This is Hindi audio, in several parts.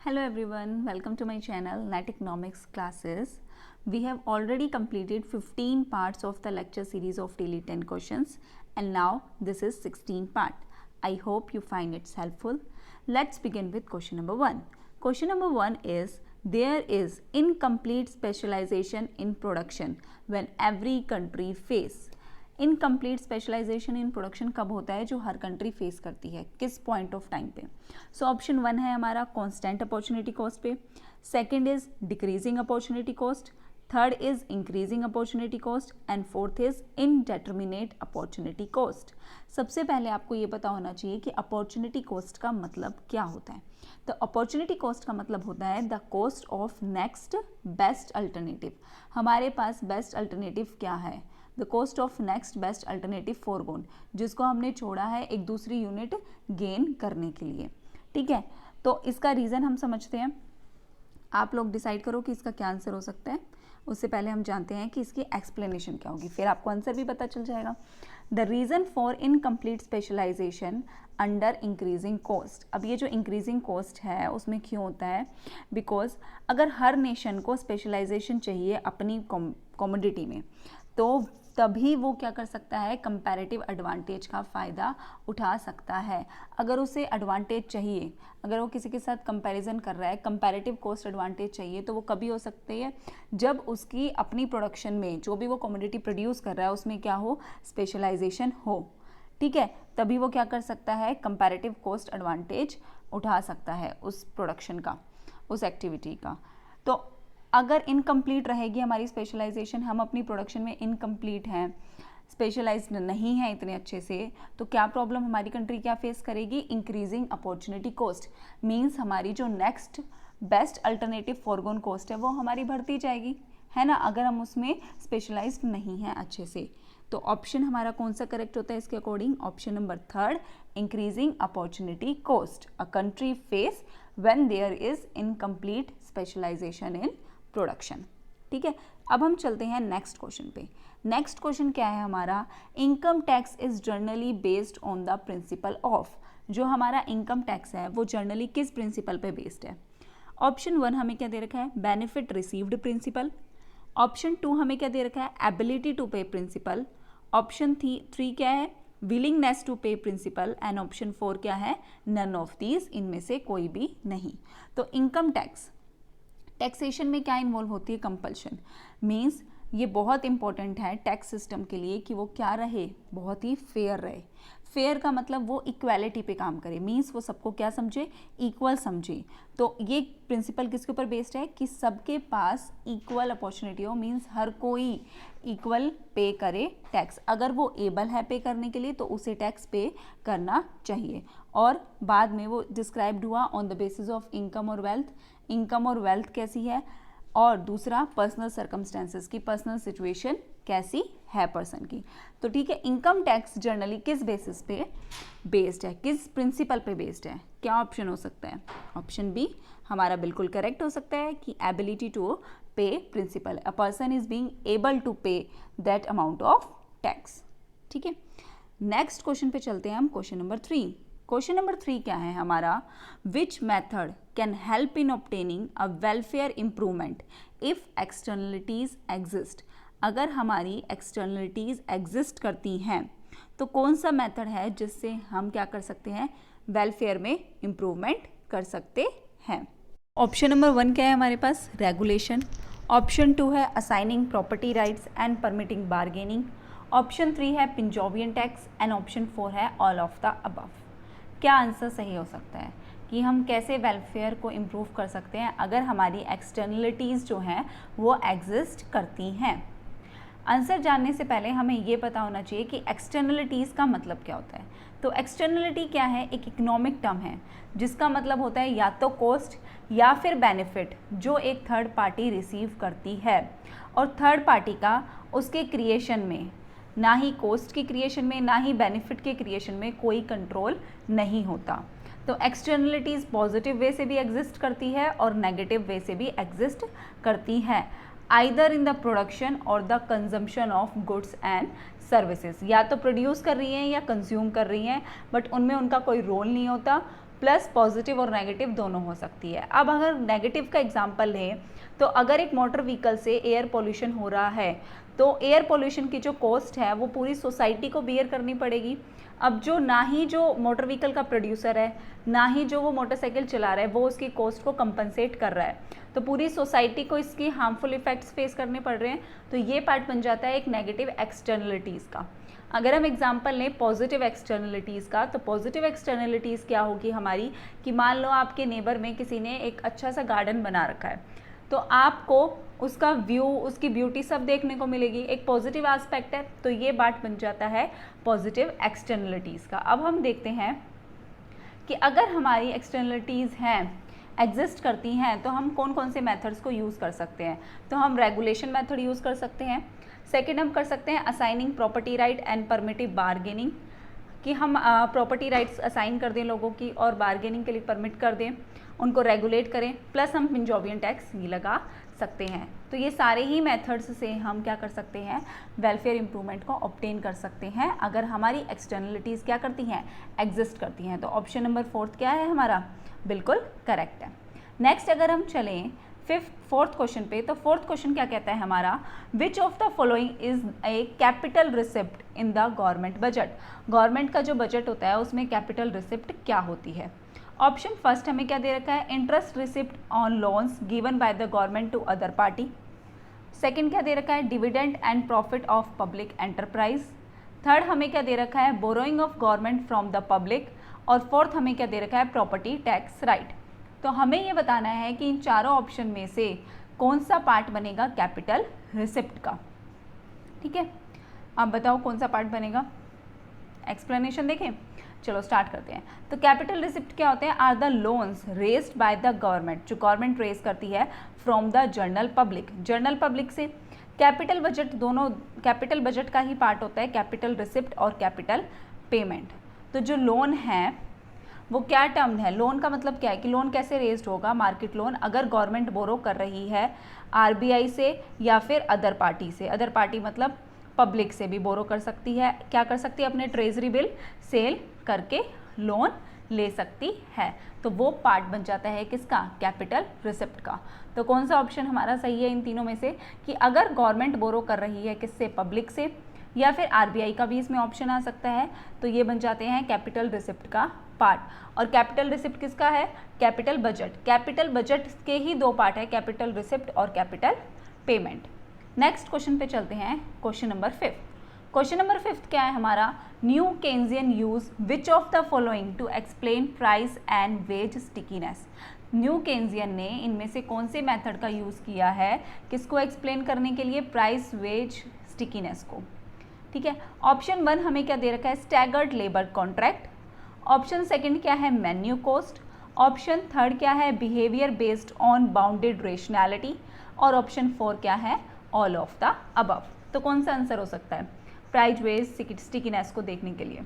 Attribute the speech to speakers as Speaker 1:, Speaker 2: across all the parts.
Speaker 1: Hello everyone, welcome to my channel Net Economics classes. We have already completed 15 parts of the lecture series of daily 10 questions and now this is 16 part. I hope you find it helpful. Let's begin with question number 1. Question number 1 is there is incomplete specialization in production when every country face. Incomplete specialisation in production कब होता है जो हर कंट्री फेस करती है, किस पॉइंट ऑफ टाइम पे? सो ऑप्शन 1 है हमारा कांस्टेंट अपॉर्चुनिटी कॉस्ट पे, second is decreasing opportunity cost, third is increasing opportunity cost and fourth is indeterminate opportunity cost. सबसे पहले आपको ये पता होना चाहिए कि अपॉर्चुनिटी कॉस्ट का मतलब क्या होता है. तो अपॉर्चुनिटी कॉस्ट का मतलब होता है the cost of next best alternative. हमारे पास बेस्ट अल्टरनेटिव क्या है? The cost of next best alternative foregone, जिसको हमने छोड़ा है एक दूसरी यूनिट गेन करने के लिए. ठीक है, तो इसका रीज़न हम समझते हैं. आप लोग डिसाइड करो कि इसका क्या आंसर हो सकता है. उससे पहले हम जानते हैं कि इसकी एक्सप्लेनेशन क्या होगी, फिर आपको आंसर भी पता चल जाएगा. The reason for incomplete specialisation under increasing cost. अब ये जो इंक्रीजिंग कॉस्ट है उसमें क्यों होता है? बिकॉज अगर हर नेशन को स्पेशलाइजेशन चाहिए अपनी कमोडिटी में, तो तभी वो क्या कर सकता है, कंपैरेटिव एडवांटेज का फ़ायदा उठा सकता है. अगर उसे एडवांटेज चाहिए, अगर वो किसी के साथ कंपैरिजन कर रहा है, कंपैरेटिव कॉस्ट एडवांटेज चाहिए, तो वो कभी हो सकती है जब उसकी अपनी प्रोडक्शन में जो भी वो कमोडिटी प्रोड्यूस कर रहा है उसमें क्या हो, स्पेशलाइजेशन हो. ठीक है, तभी वो क्या कर सकता है, कंपैरेटिव कॉस्ट एडवांटेज उठा सकता है उस प्रोडक्शन का, उस एक्टिविटी का. तो अगर इनकम्प्लीट रहेगी हमारी स्पेशलाइजेशन, हम अपनी प्रोडक्शन में इनकम्प्लीट हैं, स्पेशलाइज्ड नहीं है इतने अच्छे से, तो क्या प्रॉब्लम हमारी कंट्री क्या फेस करेगी? Increasing opportunity cost. मीन्स हमारी जो next best alternative forgone cost है वो हमारी बढ़ती जाएगी, है ना, अगर हम उसमें स्पेशलाइज्ड नहीं हैं अच्छे से. तो ऑप्शन हमारा कौन सा करेक्ट होता है इसके according? Option number third, increasing opportunity cost a country face when there is incomplete specialisation in production. ठीक है, अब हम चलते हैं नेक्स्ट क्वेश्चन पे. नेक्स्ट क्वेश्चन क्या है हमारा? Income tax is generally based on the principle of. जो हमारा इनकम टैक्स है वो जनरली किस प्रिंसिपल पे बेस्ड है? ऑप्शन 1 हमें क्या दे रखा है? Benefit received principal. ऑप्शन 2 हमें क्या दे रखा है? Ability to pay principal. Option 3 क्या है? Willingness to pay principal. And option 4 क्या है? नन ऑफ दीज, इनमें से कोई भी नहीं. तो इनकम टैक्स, टैक्सेशन में क्या इन्वॉल्व होती है? कंपल्शन. मीन्स ये बहुत इंपॉर्टेंट है टैक्स सिस्टम के लिए कि वो क्या रहे, बहुत ही फेयर रहे. फेयर का मतलब वो इक्वालिटी पे काम करे, मीन्स वो सबको क्या समझे, इक्वल समझे. तो ये प्रिंसिपल किसके ऊपर बेस्ड है कि सबके पास इक्वल अपॉर्चुनिटी हो, मीन्स हर कोई इक्वल पे करे टैक्स. अगर वो एबल है पे करने के लिए तो उसे टैक्स पे करना चाहिए. और बाद में वो डिस्क्राइब्ड हुआ on the basis of income और वेल्थ. इनकम और वेल्थ कैसी है, और दूसरा पर्सनल सर्कमस्टेंसेस की, पर्सनल सिचुएशन कैसी है पर्सन की. तो ठीक है, इनकम टैक्स जनरली किस बेसिस पे बेस्ड है, किस प्रिंसिपल पे बेस्ड है? क्या ऑप्शन हो सकता है? ऑप्शन बी हमारा बिल्कुल करेक्ट हो सकता है कि ability to pay principle. A person is being able to pay that amount of tax. ठीक है, नेक्स्ट क्वेश्चन पे चलते हैं हम. Question number 3. क्वेश्चन नंबर 3 क्या है हमारा? Which method can help in obtaining a welfare improvement if externalities exist. अगर हमारी एक्सटर्नलिटीज एग्जिस्ट करती हैं तो कौन सा मेथड है जिससे हम क्या कर सकते हैं, वेलफेयर में इम्प्रूवमेंट कर सकते हैं? ऑप्शन नंबर 1 क्या है हमारे पास? रेगुलेशन. ऑप्शन 2 है assigning property rights and permitting bargaining. Option 3 है पिंजॉबियन टैक्स एंड ऑप्शन 4 है ऑल ऑफ द अबव. क्या आंसर सही हो सकता है कि हम कैसे वेलफेयर को इम्प्रूव कर सकते हैं अगर हमारी एक्सटर्नलिटीज़ जो हैं वो एग्जिस्ट करती हैं? आंसर जानने से पहले हमें ये पता होना चाहिए कि एक्सटर्नलिटीज़ का मतलब क्या होता है. तो एक्सटर्नलिटी क्या है? एक इकोनॉमिक टर्म है जिसका मतलब होता है या तो कॉस्ट या फिर बेनिफिट जो एक थर्ड पार्टी रिसीव करती है, और थर्ड पार्टी का उसके क्रिएशन में, ना ही कॉस्ट की क्रिएशन में ना ही बेनिफिट के क्रिएशन में कोई कंट्रोल नहीं होता. तो एक्सटर्नलिटीज़ पॉजिटिव वे से भी एग्जिस्ट करती है और नेगेटिव वे से भी एग्जिस्ट करती है, आइदर इन द प्रोडक्शन और the consumption of goods and services. या तो प्रोड्यूस कर रही हैं या कंज्यूम कर रही हैं, बट उनमें उनका कोई रोल नहीं होता, प्लस पॉजिटिव और नेगेटिव दोनों हो सकती है। अब अगर नेगेटिव का एग्जांपल लें तो अगर एक मोटर व्हीकल से एयर पोल्यूशन हो रहा है तो एयर पोल्यूशन की जो कॉस्ट है वो पूरी सोसाइटी को बियर करनी पड़ेगी। अब जो ना ही जो मोटर व्हीकल का प्रोड्यूसर है ना ही जो वो मोटरसाइकिल चला रहा है वो उसकी कॉस्ट को कंपनसेट कर रहा है, तो पूरी सोसाइटी को इसकी हार्मफुल इफेक्ट्स फेस करने पड़ रहे हैं। तो ये पार्ट बन जाता है एक नेगेटिव एक्सटर्नलिटीज़ का। अगर हम एग्जांपल लें पॉजिटिव एक्सटर्नलिटीज़ का, तो पॉजिटिव एक्सटर्नलिटीज़ क्या होगी हमारी कि मान लो आपके नेबर में किसी ने एक अच्छा सा गार्डन बना रखा है, तो आपको उसका व्यू, उसकी ब्यूटी सब देखने को मिलेगी, एक पॉजिटिव एस्पेक्ट है। तो ये बात बन जाता है पॉजिटिव एक्सटर्नलिटीज़ का। अब हम देखते हैं कि अगर हमारी एक्सटर्नलिटीज़ हैं, एग्जिस्ट करती हैं, तो हम कौन कौन से मेथड्स को यूज़ कर सकते हैं। तो हम रेगुलेशन मेथड यूज़ कर सकते हैं। सेकेंड हम कर सकते हैं assigning property right and primitive bargaining, कि हम प्रॉपर्टी राइट्स असाइन कर दें लोगों की और बार्गेनिंग के लिए परमिट कर दें, उनको रेगुलेट करें। प्लस हम पिंजॉबियन टैक्स ही लगा सकते हैं। तो ये सारे ही मेथड्स से हम क्या कर सकते हैं, वेलफेयर इंप्रूवमेंट को ऑब्टेन कर सकते हैं अगर हमारी एक्सटर्नलिटीज़ क्या करती हैं, एग्जिस्ट करती हैं। तो ऑप्शन नंबर 4 क्या है हमारा, बिल्कुल करेक्ट है। नेक्स्ट अगर हम चलें फोर्थ क्वेश्चन पे, तो फोर्थ क्वेश्चन क्या कहता है हमारा, विच of the following is a capital receipt in the government budget. Government का जो बजट होता है उसमें कैपिटल रिसिप्ट क्या होती है। ऑप्शन फर्स्ट हमें क्या दे रखा है, interest receipt on loans given by the government to other party. Second क्या दे रखा है, dividend and profit of public enterprise. Third हमें क्या दे रखा है, borrowing of government from the public. और फोर्थ हमें क्या दे रखा है, प्रॉपर्टी टैक्स राइट। तो हमें ये बताना है कि इन चारों ऑप्शन में से कौन सा पार्ट बनेगा कैपिटल रिसिप्ट का। ठीक है, आप बताओ कौन सा पार्ट बनेगा, एक्सप्लेनेशन देखें। चलो स्टार्ट करते हैं। तो कैपिटल रिसिप्ट क्या होते हैं, are the loans raised by the government, जो गवर्नमेंट रेज करती है from the general public, general public से। कैपिटल बजट दोनों, कैपिटल बजट का ही पार्ट होता है कैपिटल रिसिप्ट और कैपिटल पेमेंट। तो जो लोन है वो क्या टर्म है, लोन का मतलब क्या है कि लोन कैसे रेज्ड होगा, मार्केट लोन, अगर गवर्नमेंट बोरो कर रही है आरबीआई से या फिर अदर पार्टी से। अदर पार्टी मतलब पब्लिक से भी बोरो कर सकती है, क्या कर सकती है, अपने ट्रेजरी बिल सेल करके लोन ले सकती है। तो वो पार्ट बन जाता है किसका, कैपिटल रिसिप्ट का। तो कौन सा ऑप्शन हमारा सही है इन तीनों में से, कि अगर गवर्नमेंट बोरो कर रही है किससे, पब्लिक से, या फिर आरबीआई का भी इसमें ऑप्शन आ सकता है। तो ये बन जाते हैं कैपिटल रिसिप्ट का पार्ट। और कैपिटल रिसिप्ट किसका है, कैपिटल बजट। कैपिटल बजट के ही दो पार्ट है, कैपिटल रिसिप्ट और कैपिटल पेमेंट। नेक्स्ट क्वेश्चन पे चलते हैं, क्वेश्चन नंबर 5। क्वेश्चन नंबर 5 क्या है हमारा, new Keynesian use which of the following to explain price and wage stickiness. New Keynesian ने इनमें से कौन से मेथड का यूज़ किया है, किसको एक्सप्लेन करने के लिए, प्राइस वेज स्टिकीनेस को। ठीक है, ऑप्शन 1 हमें क्या दे रखा है, staggered labour contract. Option second क्या है, मेन्यू कॉस्ट। ऑप्शन थर्ड क्या है, behaviour based on bounded rationality. और ऑप्शन 4 क्या है, ऑल ऑफ द अबव। तो कौन सा आंसर हो सकता है प्राइस वेज स्टिकीनेस को देखने के लिए।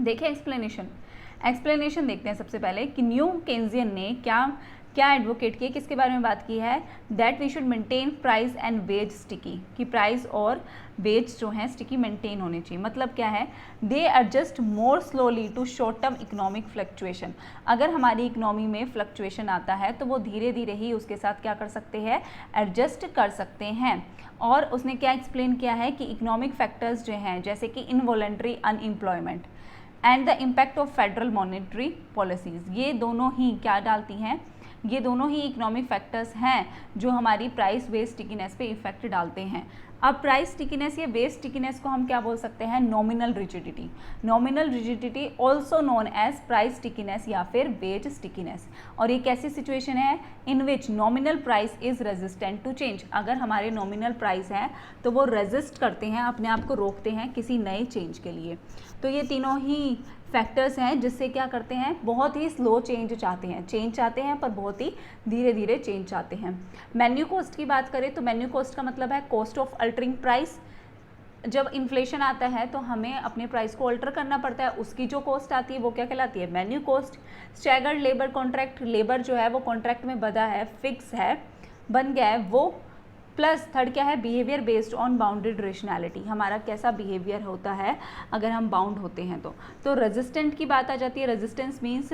Speaker 1: देखिए एक्सप्लेनेशन देखते हैं सबसे पहले कि न्यू केन्जियन ने क्या एडवोकेट किया, किसके बारे में बात की है, that we should maintain price and wage sticky, कि प्राइस और वेज जो हैं स्टिकी मेंटेन होने चाहिए। मतलब क्या है, they adjust more slowly to short term economic fluctuation. अगर हमारी इकोनॉमी में फ्लक्चुएशन आता है तो वो धीरे धीरे ही उसके साथ क्या कर सकते हैं, एडजस्ट कर सकते हैं। और उसने क्या एक्सप्लेन किया है कि इकोनॉमिक फैक्टर्स जो हैं जैसे कि involuntary unemployment and the impact of federal monetary policies, ये दोनों ही क्या डालती हैं, ये दोनों ही इकोनॉमिक फैक्टर्स हैं जो हमारी प्राइस वेज स्टिकीनेस पे इफेक्ट डालते हैं। अब प्राइस स्टिकीनेस या वेज स्टिकीनेस को हम क्या बोल सकते हैं, nominal rigidity. Nominal rigidity also known as price stickiness या फिर वेज स्टिकीनेस। और ये कैसी सिचुएशन है, in which nominal price is resistant to change. अगर हमारे नॉमिनल प्राइस हैं तो वो रेजिस्ट करते हैं, अपने आप को रोकते हैं किसी नए चेंज के लिए। तो ये तीनों ही फैक्टर्स हैं जिससे क्या करते हैं, बहुत ही स्लो चेंज चाहते हैं पर बहुत ही धीरे धीरे चेंज चाहते हैं। मेन्यू कॉस्ट की बात करें तो मेन्यू कॉस्ट का मतलब है कॉस्ट ऑफ अल्टरिंग प्राइस। जब इन्फ्लेशन आता है तो हमें अपने प्राइस को अल्टर करना पड़ता है, उसकी जो कॉस्ट आती है वो क्या कहलाती है, menu cost. Staggered labour contract, labour जो है वो कॉन्ट्रैक्ट में बंधा है, फिक्स है, बन गया है, वो प्लस थर्ड क्या है, behaviour based on bounded rationality, हमारा कैसा बिहेवियर होता है अगर हम बाउंड होते हैं तो रेजिस्टेंट की बात आ जाती है। Resistance means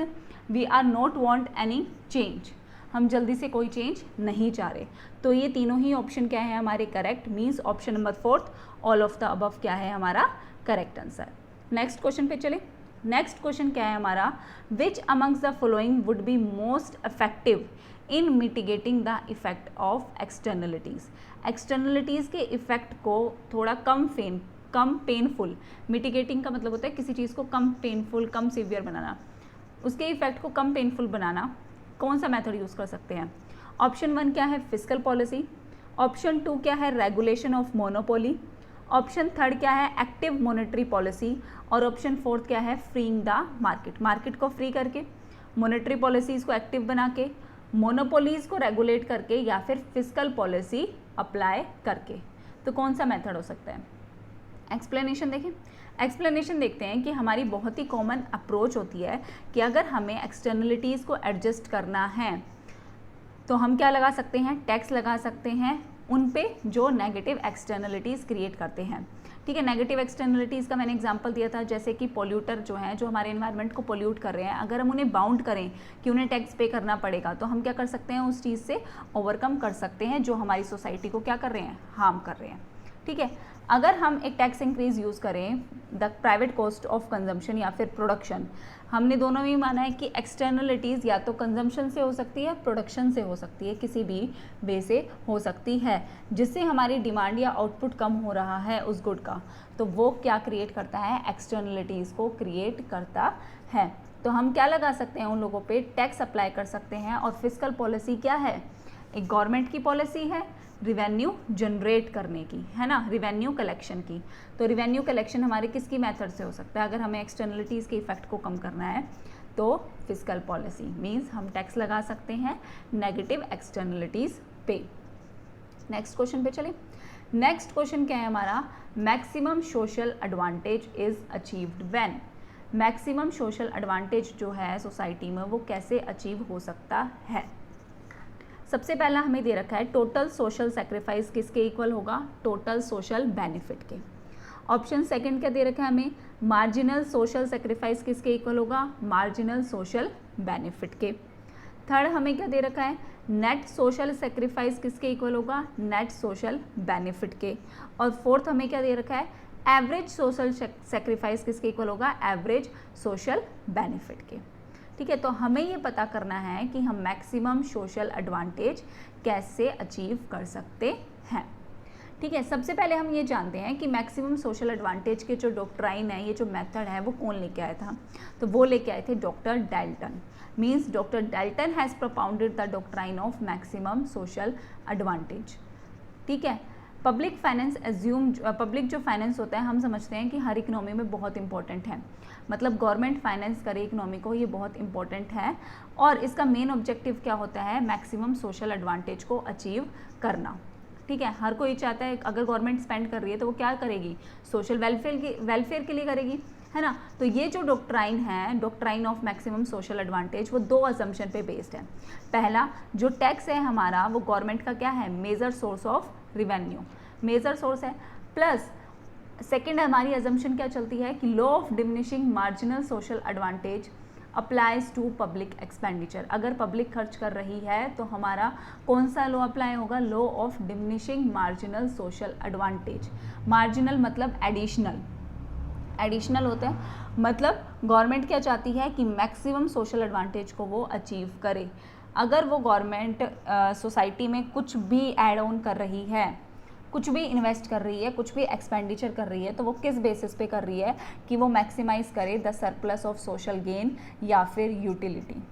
Speaker 1: we are not want any change, हम जल्दी से कोई चेंज नहीं चाह रहे। तो ये तीनों ही ऑप्शन क्या है हमारे correct, means option number 4 all of the above क्या है हमारा करेक्ट आंसर। नेक्स्ट क्वेश्चन पे चले। नेक्स्ट क्वेश्चन क्या है हमारा, विच amongst the following would be most effective in mitigating the effect of externalities. Externalities के इफेक्ट को थोड़ा कम पेनफुल, मिटिगेटिंग का मतलब होता है किसी चीज़ को कम पेनफुल, कम सीवियर बनाना, उसके इफेक्ट को कम पेनफुल बनाना, कौन सा मेथड यूज़ कर सकते हैं। ऑप्शन 1 क्या है, फिस्कल पॉलिसी। ऑप्शन 2 क्या है, रेगुलेशन ऑफ मोनोपोली। ऑप्शन 3 क्या है, एक्टिव मॉनेटरी पॉलिसी। और ऑप्शन 4 क्या है, फ्रीइंग द मार्केट, मार्केट को फ्री करके, मॉनेटरी पॉलिसीज़ को एक्टिव बना के, मोनोपोलीज़ को रेगुलेट करके, या फिर फिस्कल पॉलिसी अप्लाई करके। तो कौन सा मेथड हो सकता है। एक्सप्लेनेशन देखें। एक्सप्लेनेशन देखते हैं कि हमारी बहुत ही कॉमन अप्रोच होती है कि अगर हमें एक्सटर्नलिटीज़ को एडजस्ट करना है तो हम क्या लगा सकते हैं, टैक्स लगा सकते हैं उन पे जो नेगेटिव एक्सटर्नलिटीज़ क्रिएट करते हैं। ठीक है, नेगेटिव एक्सटर्नलिटीज़ का मैंने एग्जांपल दिया था, जैसे कि पोल्यूटर जो हैं, जो हमारे एनवायरनमेंट को पोल्यूट कर रहे हैं, अगर हम उन्हें बाउंड करें कि उन्हें टैक्स पे करना पड़ेगा, तो हम क्या कर सकते हैं, उस चीज़ से ओवरकम कर सकते हैं जो हमारी सोसाइटी को क्या कर रहे हैं, हार्म कर रहे हैं। ठीक है, अगर हम एक टैक्स इंक्रीज यूज़ करें the private cost of consumption या फिर प्रोडक्शन, हमने दोनों में माना है कि एक्सटर्नलिटीज़ या तो कंजम्पशन से हो सकती है, प्रोडक्शन से हो सकती है, किसी भी वे से हो सकती है, जिससे हमारी डिमांड या आउटपुट कम हो रहा है उस गुड का, तो वो क्या क्रिएट करता है, एक्सटर्नलिटीज़ को क्रिएट करता है। तो हम क्या लगा सकते हैं, उन लोगों पे टैक्स अप्लाई कर सकते हैं। और फिस्कल पॉलिसी क्या है, एक गवर्नमेंट की पॉलिसी है रिवेन्यू जनरेट करने की, है ना, रिवेन्यू कलेक्शन की। तो रिवेन्यू कलेक्शन हमारे किसकी मेथड से हो सकता है, अगर हमें एक्सटर्नलिटीज़ के इफेक्ट को कम करना है तो फिस्कल पॉलिसी मींस हम टैक्स लगा सकते हैं नेगेटिव एक्सटर्नलिटीज़ पे। नेक्स्ट क्वेश्चन पे चले। नेक्स्ट क्वेश्चन क्या है हमारा, maximum social advantage is achieved when. Maximum social advantage जो है सोसाइटी में वो कैसे अचीव हो सकता है। सबसे पहला हमें दे रखा है टोटल सोशल सेक्रीफाइस किसके इक्वल होगा, टोटल सोशल बेनिफिट के। ऑप्शन सेकंड क्या दे रखा है हमें, मार्जिनल सोशल सेक्रीफाइस किसके इक्वल होगा, मार्जिनल सोशल बेनिफिट के। थर्ड हमें क्या दे रखा है, नेट सोशल सेक्रीफाइस किसके इक्वल होगा, नेट सोशल बेनिफिट के। और फोर्थ हमें क्या दे रखा है, एवरेज सोशल सेक्रीफाइस किसके इक्वल होगा, एवरेज सोशल बेनिफिट के। ठीक है, तो हमें ये पता करना है कि हम मैक्सिमम सोशल एडवांटेज कैसे अचीव कर सकते हैं। ठीक है, सबसे पहले हम ये जानते हैं कि मैक्सिमम सोशल एडवांटेज के जो डॉक्ट्राइन है, ये जो मेथड है वो कौन लेके आया था, तो वो लेके आए थे doctor Dalton. Means doctor Dalton has propounded the doctrine of maximum social advantage. ठीक है, पब्लिक फाइनेंस एज्यूम, पब्लिक जो फाइनेंस होता है हम समझते हैं कि हर इकोनॉमी में बहुत इंपॉर्टेंट है, मतलब गवर्नमेंट फाइनेंस करे इकोनॉमी को, ये बहुत इंपॉर्टेंट है। और इसका मेन ऑब्जेक्टिव क्या होता है, मैक्सिमम सोशल एडवांटेज को अचीव करना। ठीक है, हर कोई चाहता है अगर गवर्नमेंट स्पेंड कर रही है तो वो क्या करेगी, सोशल वेलफेयर के लिए करेगी, है ना। तो ये जो डॉक्ट्राइन है, doctrine of maximum social advantage, वो दो असम्पशन पे बेस्ड है। पहला जो टैक्स है हमारा वो गवर्नमेंट का क्या है, major source of revenue, major source है। प्लस सेकेंड हमारी असम्पशन क्या चलती है कि law of diminishing marginal social advantage applies to public expenditure. अगर पब्लिक खर्च कर रही है तो हमारा कौन सा लॉ अप्लाई होगा, law of diminishing marginal social advantage. Marginal मतलब एडिशनल, एडिशनल होता है, मतलब गवर्नमेंट क्या चाहती है कि मैक्सिमम सोशल एडवांटेज को वो अचीव करे। अगर वो गवर्नमेंट सोसाइटी में कुछ भी ऐड ऑन कर रही है, कुछ भी इन्वेस्ट कर रही है, कुछ भी एक्सपेंडिचर कर रही है, तो वो किस बेसिस पे कर रही है कि वो मैक्सिमाइज करे the surplus of social gain या फिर यूटिलिटी।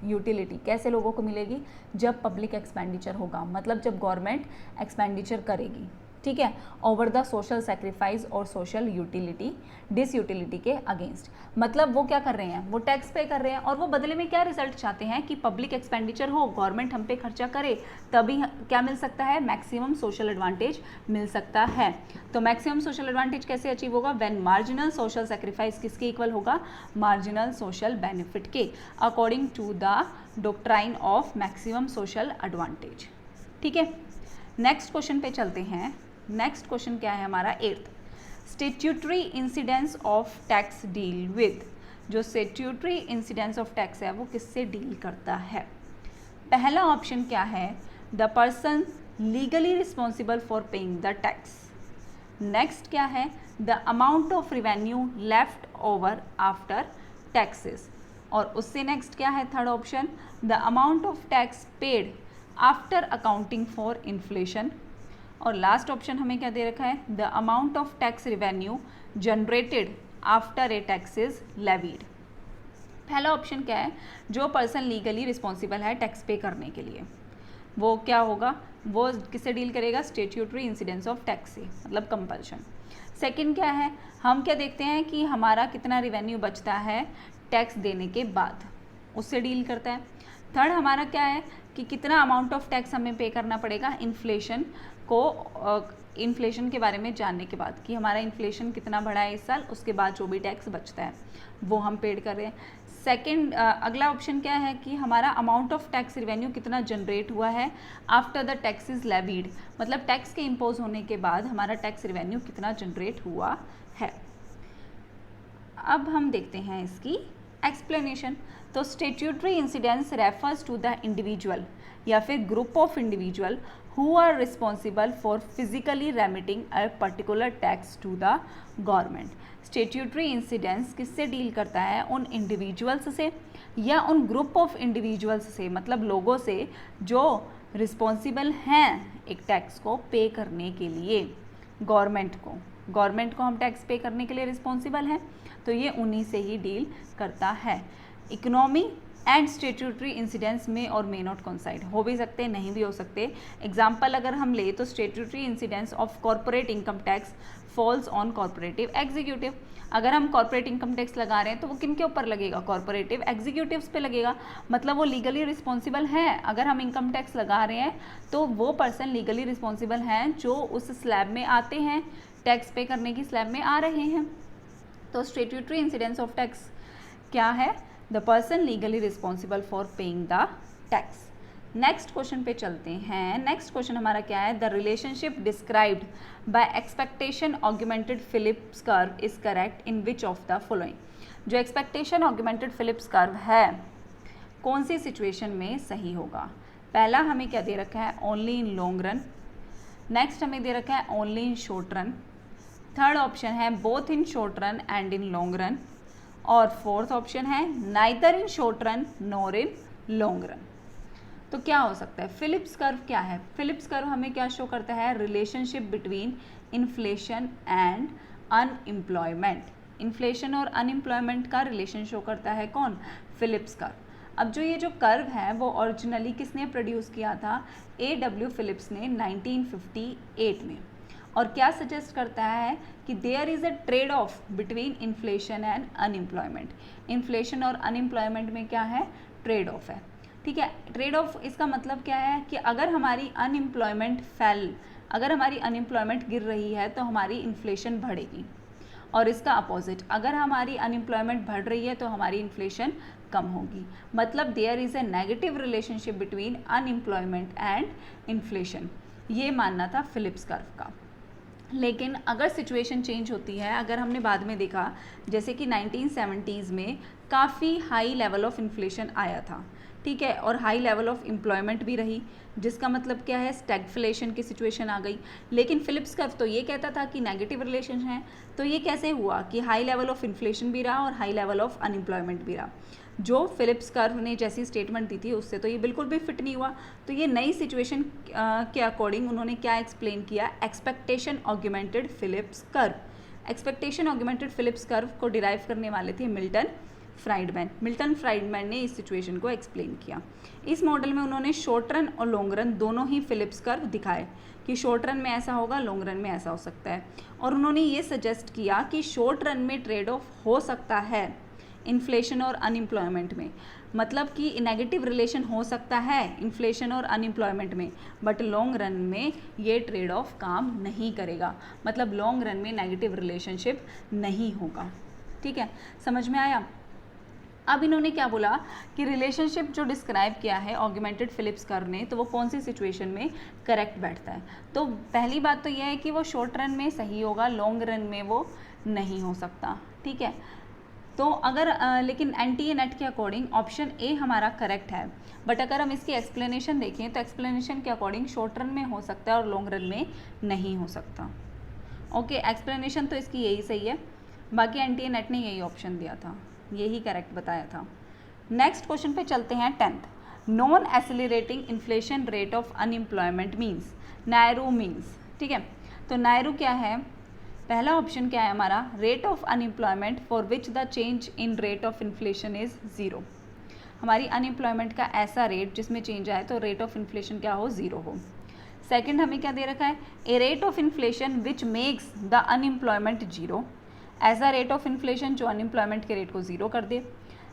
Speaker 1: यूटिलिटी कैसे लोगों को मिलेगी, जब पब्लिक एक्सपेंडिचर होगा, मतलब जब गवर्नमेंट एक्सपेंडिचर करेगी, ठीक है, ओवर द सोशल सेक्रीफाइस और सोशल यूटिलिटी डिसयूटिलिटी के अगेंस्ट। मतलब वो क्या कर रहे हैं, वो टैक्स पे कर रहे हैं और वो बदले में क्या रिजल्ट चाहते हैं कि पब्लिक एक्सपेंडिचर हो, गवर्नमेंट हम पे खर्चा करे, तभी क्या मिल सकता है, मैक्सिमम सोशल एडवांटेज मिल सकता है। तो मैक्सिमम सोशल एडवांटेज कैसे अचीव होगा, व्हेन मार्जिनल सोशल सेक्रीफाइस किसके इक्वल होगा, मार्जिनल सोशल बेनिफिट के, according to the doctrine of maximum social advantage. ठीक है, नेक्स्ट क्वेश्चन पे चलते हैं। नेक्स्ट क्वेश्चन क्या है हमारा 8th, statutory incidence of tax deal with. जो स्टैट्यूटरी इंसिडेंस ऑफ टैक्स है वो किससे डील करता है? पहला ऑप्शन क्या है, the person legally responsible for paying the tax. Next क्या है, the amount of revenue left over after taxes. और उससे नेक्स्ट क्या है, third option, the amount of tax paid after accounting for inflation. और लास्ट ऑप्शन हमें क्या दे रखा है, the amount of tax revenue generated after a tax is levied. पहला ऑप्शन क्या है, जो पर्सन लीगली रिस्पॉन्सिबल है टैक्स पे करने के लिए, वो क्या होगा, वो किससे डील करेगा, स्टैट्यूटरी इंसिडेंस ऑफ टैक्स से, मतलब कंपल्शन। सेकंड क्या है, हम क्या देखते हैं कि हमारा कितना रिवेन्यू बचता है टैक्स देने के बाद, उससे डील करता है। थर्ड हमारा क्या है कि कितना अमाउंट ऑफ टैक्स हमें पे करना पड़ेगा इन्फ्लेशन को, इन्फ्लेशन के बारे में जानने के बाद कि हमारा इन्फ्लेशन कितना बढ़ा है इस साल, उसके बाद जो भी टैक्स बचता है वो हम पेड कर रहे हैं। सेकंड अगला ऑप्शन क्या है कि हमारा अमाउंट ऑफ टैक्स रिवेन्यू कितना जनरेट हुआ है after the tax is levied, मतलब टैक्स के इम्पोज होने के बाद हमारा टैक्स रिवेन्यू कितना जनरेट हुआ है। अब हम देखते हैं इसकी एक्सप्लेनेशन। तो statutory incidence refers to the individual या फिर group of individual who are responsible for physically remitting a particular tax to the government. Statutory incidence किससे डील करता है, उन इंडिविजुअल्स से या उन ग्रुप ऑफ इंडिविजुअल्स से, मतलब लोगों से जो रिस्पॉन्सिबल हैं एक टैक्स को पे करने के लिए। गवर्नमेंट को हम टैक्स पे करने के लिए रिस्पॉन्सिबल हैं, तो ये उन्हीं से ही डील करता है। इकोनॉमी एंड स्टैट्यूटरी इंसिडेंस में और मे नॉट कोइंसाइड, हो भी सकते नहीं भी हो सकते। एग्जाम्पल अगर हम ले तो statutory incidence of corporate income tax falls on corporative executive. अगर हम कॉर्पोरेट इनकम टैक्स लगा रहे हैं तो वो किन के ऊपर लगेगा, कॉर्पोरेटिव एग्जीक्यूटिव्स पे लगेगा, मतलब वो लीगली रिस्पॉन्सिबल हैं। अगर हम इनकम टैक्स लगा रहे हैं तो वो पर्सन लीगली रिस्पॉन्सिबल हैं जो उस स्लैब में आते हैं, टैक्स पे करने की स्लैब में आ रहे हैं। तो स्टैट्यूटरी इंसिडेंस ऑफ टैक्स क्या है, the person legally responsible for paying the tax. Next question पे चलते हैं। नेक्स्ट क्वेश्चन हमारा क्या है, the relationship described bye expectation augmented Phillips curve is correct in which of the following. जो एक्सपेक्टेशन ऑगमेंटेड फिलिप्स कर्व है कौन सी सिचुएशन में सही होगा? पहला हमें क्या दे रखा है, only in long run. Next हमें दे रखा है only in short run. Third option है both in short run and in long run. और फोर्थ ऑप्शन है neither in short run nor in long run. तो क्या हो सकता है, फिलिप्स कर्व क्या है? फिलिप्स कर्व हमें क्या शो करता है, relationship between inflation and unemployment. Inflation और अनएम्प्लॉयमेंट का रिलेशन शो करता है कौन, फिलिप्स कर्व। अब जो ये जो कर्व है वो ओरिजिनली किसने प्रोड्यूस किया था, A.W. फिलिप्स ने 1958 में। और क्या सजेस्ट करता है कि there is a trade off between inflation and unemployment. Inflation और अनएम्प्लॉयमेंट में क्या है, ट्रेड ऑफ है। ठीक है, ट्रेड ऑफ इसका मतलब क्या है कि अगर हमारी अनएम्प्लॉयमेंट गिर रही है तो हमारी इन्फ्लेशन बढ़ेगी, और इसका अपोजिट, अगर हमारी अनएम्प्लॉयमेंट बढ़ रही है तो हमारी इन्फ्लेशन कम होगी। मतलब there is a negative relationship between unemployment and inflation, ये मानना था फिलिप्स कर्व का। लेकिन अगर सिचुएशन चेंज होती है, अगर हमने बाद में देखा जैसे कि 1970s में काफ़ी हाई लेवल ऑफ इन्फ्लेशन आया था, ठीक है, और हाई लेवल ऑफ एम्प्लॉयमेंट भी रही, जिसका मतलब क्या है, स्टैगफ्लेशन की सिचुएशन आ गई। लेकिन फिलिप्स कर्व तो ये कहता था कि नेगेटिव रिलेशन है, तो ये कैसे हुआ कि हाई लेवल ऑफ इन्फ्लेशन भी रहा और हाई लेवल ऑफ अनएम्प्लॉयमेंट भी रहा। जो फिलिप्स कर्व ने जैसी स्टेटमेंट दी थी उससे तो ये बिल्कुल भी फिट नहीं हुआ। तो ये नई सिचुएशन के अकॉर्डिंग उन्होंने क्या एक्सप्लेन किया, expectation augmented Phillips curve. Expectation augmented Phillips curve को डिराइव करने वाले थे मिल्टन फ्राइडमैन ने इस सिचुएशन को एक्सप्लेन किया। इस मॉडल में उन्होंने शॉर्ट रन और लॉन्ग रन दोनों ही फिलिप्स कर्व दिखाए कि शॉर्ट रन में ऐसा होगा, लॉन्ग रन में ऐसा हो सकता है। और उन्होंने ये सजेस्ट किया कि शॉर्ट रन में ट्रेड ऑफ हो सकता है इन्फ्लेशन और अनएम्प्लॉयमेंट में, मतलब कि नेगेटिव रिलेशन हो सकता है इन्फ्लेशन और अनएम्प्लॉयमेंट में, बट लॉन्ग रन में ये ट्रेड ऑफ काम नहीं करेगा, मतलब लॉन्ग रन में नेगेटिव रिलेशनशिप नहीं होगा। ठीक है, समझ में आया? अब इन्होंने क्या बोला कि रिलेशनशिप जो डिस्क्राइब किया है ऑगमेंटेड फिलिप्स कर्व ने, तो वो कौन सी सिचुएशन में करेक्ट बैठता है। तो पहली बात तो यह है कि वो शॉर्ट रन में सही होगा, लॉन्ग रन में वो नहीं हो सकता, ठीक है। तो अगर लेकिन एनटीए नेट के अकॉर्डिंग ऑप्शन ए हमारा करेक्ट है, बट अगर हम इसकी एक्सप्लेनेशन देखें तो एक्सप्लेनेशन के अकॉर्डिंग शॉर्ट रन में हो सकता है और लॉन्ग रन में नहीं हो सकता। ओके, एक्सप्लेनेशन तो इसकी यही सही है, बाकी एनटीए नेट ने यही ऑप्शन दिया था, यही करेक्ट बताया था। नेक्स्ट क्वेश्चन पे चलते हैं 10th। Non accelerating inflation rate of unemployment means, NAIRU means, ठीक है। तो नायरू क्या है, पहला ऑप्शन क्या है हमारा, rate of unemployment for which the change in rate of inflation is 0। हमारी अनएम्प्लॉयमेंट का ऐसा रेट जिसमें चेंज आए तो रेट ऑफ इन्फ्लेशन क्या हो, 0 हो। सेकंड हमें क्या दे रखा है, a rate of inflation which makes the unemployment 0, ऐसा रेट ऑफ इन्फ्लेशन जो अनएम्प्लॉयमेंट के रेट को 0 कर दे।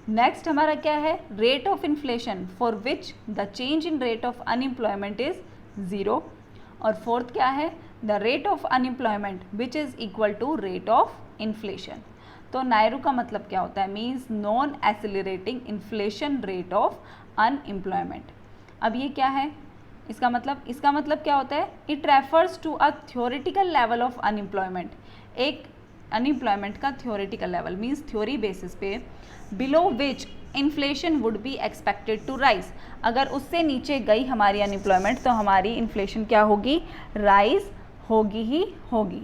Speaker 1: नेक्स्ट हमारा क्या है, rate of inflation for which the change in rate of unemployment is 0। और फोर्थ क्या है, the rate of unemployment which is equal to rate of inflation. तो नायरू का मतलब क्या होता है, means non accelerating inflation rate of unemployment. अब ये क्या है, इसका मतलब क्या होता है, it refers to a theoretical level of unemployment. एक अनएम्प्लॉयमेंट का theoretical level means theory basis पे, below which inflation would be expected to rise. अगर उससे नीचे गई हमारी अनएम्प्लॉयमेंट तो हमारी इन्फ्लेशन क्या होगी, राइज होगी ही होगी।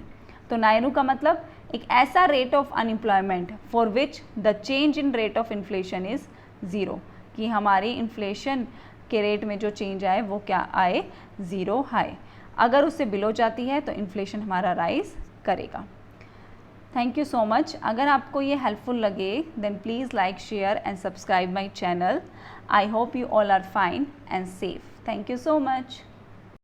Speaker 1: तो नायरू का मतलब एक ऐसा rate of unemployment for which the change in rate of inflation is 0, कि हमारी इन्फ्लेशन के रेट में जो चेंज आए वो क्या आए, 0 आए। अगर उससे बिलो जाती है तो इन्फ्लेशन हमारा राइज करेगा। Thank you so much. अगर आपको ये हेल्पफुल लगे then please like, share and subscribe my channel. I hope you all are fine and safe. Thank you so much.